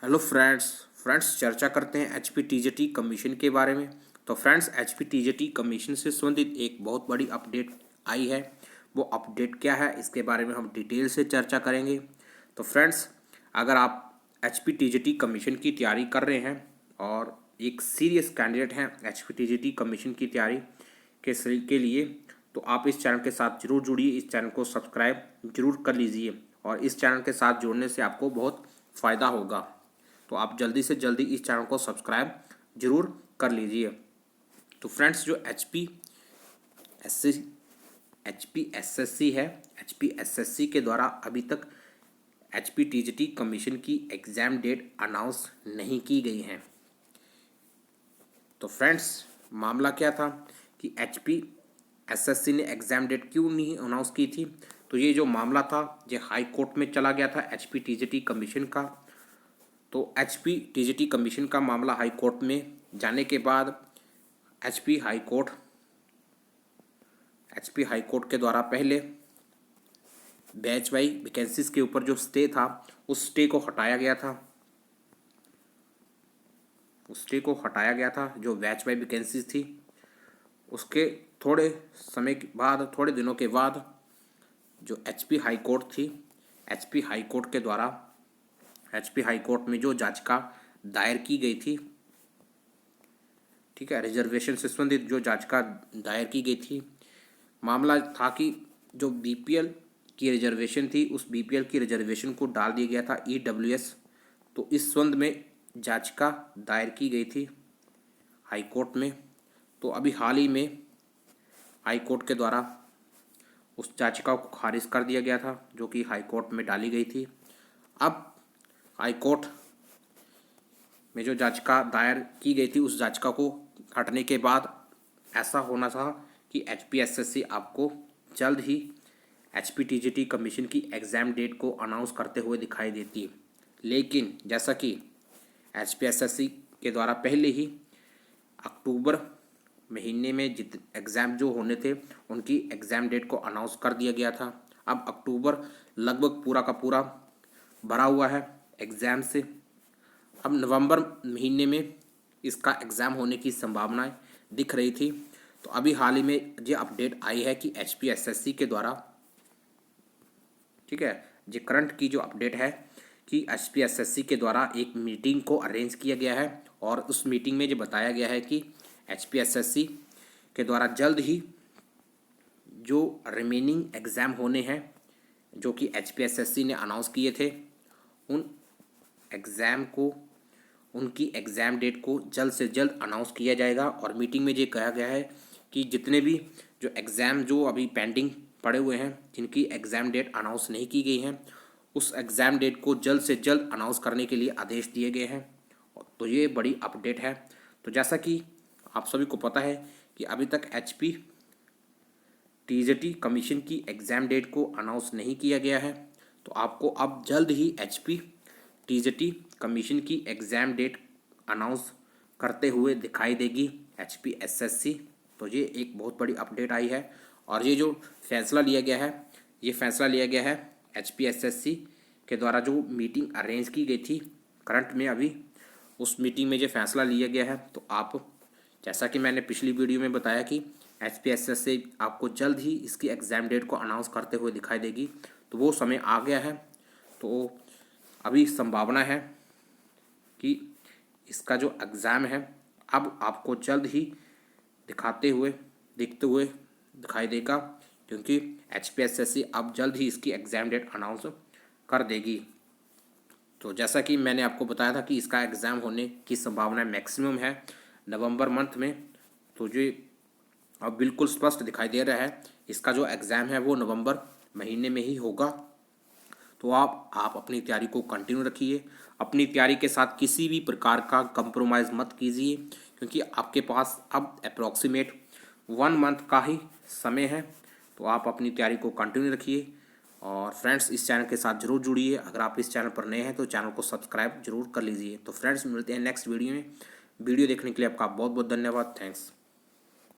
Hello friends चर्चा करते हैं एचपीटीजीटी कमीशन के बारे में। तो फ्रेंड्स, एचपीटीजीटी कमीशन से संबंधित एक बहुत बड़ी अपडेट आई है। वो अपडेट क्या है, इसके बारे में हम डिटेल से चर्चा करेंगे। तो फ्रेंड्स, अगर आप एचपीटीजीटी कमीशन की तैयारी कर रहे हैं और एक सीरियस कैंडिडेट हैं एचपीटीजीटी कमीशन की तैयारी के लिए, तो आप इस चैनल के साथ जरूर जुड़िए। इस चैनल को सब्सक्राइब जरूर कर लीजिए और इस चैनल के साथ जुड़ने से आपको बहुत फ़ायदा होगा। तो आप जल्दी से जल्दी इस चैनल को सब्सक्राइब जरूर कर लीजिए। तो फ्रेंड्स, जो एचपीएसएससी है, एचपीएसएससी के द्वारा अभी तक एचपीटीजीटी कमीशन की एग्ज़ाम डेट अनाउंस नहीं की गई है। तो फ्रेंड्स, मामला क्या था कि एचपीएसएससी ने एग्ज़ाम डेट क्यों नहीं अनाउंस की थी। तो ये जो मामला था, ये हाई कोर्ट में चला गया था एचपीटीजीटी कमीशन का। तो एचपीटीजीटी कमीशन का मामला हाई कोर्ट में जाने के बाद एचपी हाई कोर्ट के द्वारा पहले बैच वाई वैकेंसीज के ऊपर जो स्टे था, उस स्टे को हटाया गया था। जो बैच वाई वैकेंसीज थी, उसके थोड़े समय के बाद, थोड़े दिनों के बाद, जो एचपी हाई कोर्ट थी, एचपी हाई कोर्ट के द्वारा एचपी हाई कोर्ट में जो याचिका दायर की गई थी, ठीक है, रिजर्वेशन से संबंधित जो याचिका दायर की गई थी, मामला था कि जो बीपीएल की रिजर्वेशन थी, उस बीपीएल की रिजर्वेशन को डाल दिया गया था ईडब्ल्यूएस। तो इस संबंध में याचिका दायर की गई थी हाई कोर्ट में। तो अभी हाल ही में हाई कोर्ट के द्वारा उस याचिका को खारिज कर दिया गया था, जो कि हाई कोर्ट में डाली गई थी। अब हाई कोर्ट में जो याचिका दायर की गई थी, उस याचिका को हटने के बाद ऐसा होना था कि एचपीएसएससी आपको जल्द ही एचपीटीजीटी कमीशन की एग्ज़ाम डेट को अनाउंस करते हुए दिखाई देती है। लेकिन जैसा कि एचपीएसएससी के द्वारा पहले ही अक्टूबर महीने में एग्ज़ाम जो होने थे, उनकी एग्ज़ाम डेट को अनाउंस कर दिया गया था। अब अक्टूबर लगभग पूरा का पूरा भरा हुआ है एग्ज़ाम से। अब नवंबर महीने में इसका एग्ज़ाम होने की संभावनाएं दिख रही थी। तो अभी हाल ही में ये अपडेट आई है कि एचपीएसएससी के द्वारा, ठीक है, ये करंट की जो अपडेट है कि एचपीएसएससी के द्वारा एक मीटिंग को अरेंज किया गया है और उस मीटिंग में ये बताया गया है कि एचपीएसएससी के द्वारा जल्द ही जो रिमेनिंग एग्ज़ाम होने हैं, जो कि एचपीएसएससी ने अनाउंस किए थे, उनकी एग्ज़ाम डेट को जल्द से जल्द अनाउंस किया जाएगा। और मीटिंग में ये कहा गया है कि जितने भी जो एग्ज़ाम जो अभी पेंडिंग पड़े हुए हैं, जिनकी एग्ज़ाम डेट अनाउंस नहीं की गई है, उस एग्ज़ाम डेट को जल्द से जल्द अनाउंस करने के लिए आदेश दिए गए हैं। तो ये बड़ी अपडेट है। तो जैसा कि आप सभी को पता है कि अभी तक एचपीटीजीटी कमीशन की एग्ज़ाम डेट को अनाउंस नहीं किया गया है। तो आपको अब जल्द ही एचपीटीजीटी कमीशन की एग्ज़ाम डेट अनाउंस करते हुए दिखाई देगी एचपीएसएससी। तो ये एक बहुत बड़ी अपडेट आई है और ये जो फैसला लिया गया है एचपीएसएससी के द्वारा जो मीटिंग अरेंज की गई थी करंट में, अभी उस मीटिंग में जो फैसला लिया गया है। तो आप, जैसा कि मैंने पिछली वीडियो में बताया कि एचपीएसएससी आपको जल्द ही इसकी एग्ज़ाम डेट को अनाउंस करते हुए दिखाई देगी, तो वो समय आ गया है। तो अभी संभावना है कि इसका जो एग्ज़ाम है अब आपको जल्द ही दिखते हुए दिखाई देगा, क्योंकि एचपीएसएससी अब जल्द ही इसकी एग्ज़ाम डेट अनाउंस कर देगी। तो जैसा कि मैंने आपको बताया था कि इसका एग्ज़ाम होने की संभावना मैक्सिमम है नवंबर मंथ में। तो ये अब बिल्कुल स्पष्ट दिखाई दे रहा है, इसका जो एग्ज़ाम है वो नवंबर महीने में ही होगा। तो आप अपनी तैयारी को कंटिन्यू रखिए। अपनी तैयारी के साथ किसी भी प्रकार का कंप्रोमाइज़ मत कीजिए, क्योंकि आपके पास अब अप्रॉक्सीमेट 1 मंथ का ही समय है। तो आप अपनी तैयारी को कंटिन्यू रखिए और फ्रेंड्स, इस चैनल के साथ जरूर जुड़िए। अगर आप इस चैनल पर नए हैं तो चैनल को सब्सक्राइब जरूर कर लीजिए। तो फ्रेंड्स, मिलते हैं नेक्स्ट वीडियो में। वीडियो देखने के लिए आपका बहुत बहुत धन्यवाद। थैंक्स।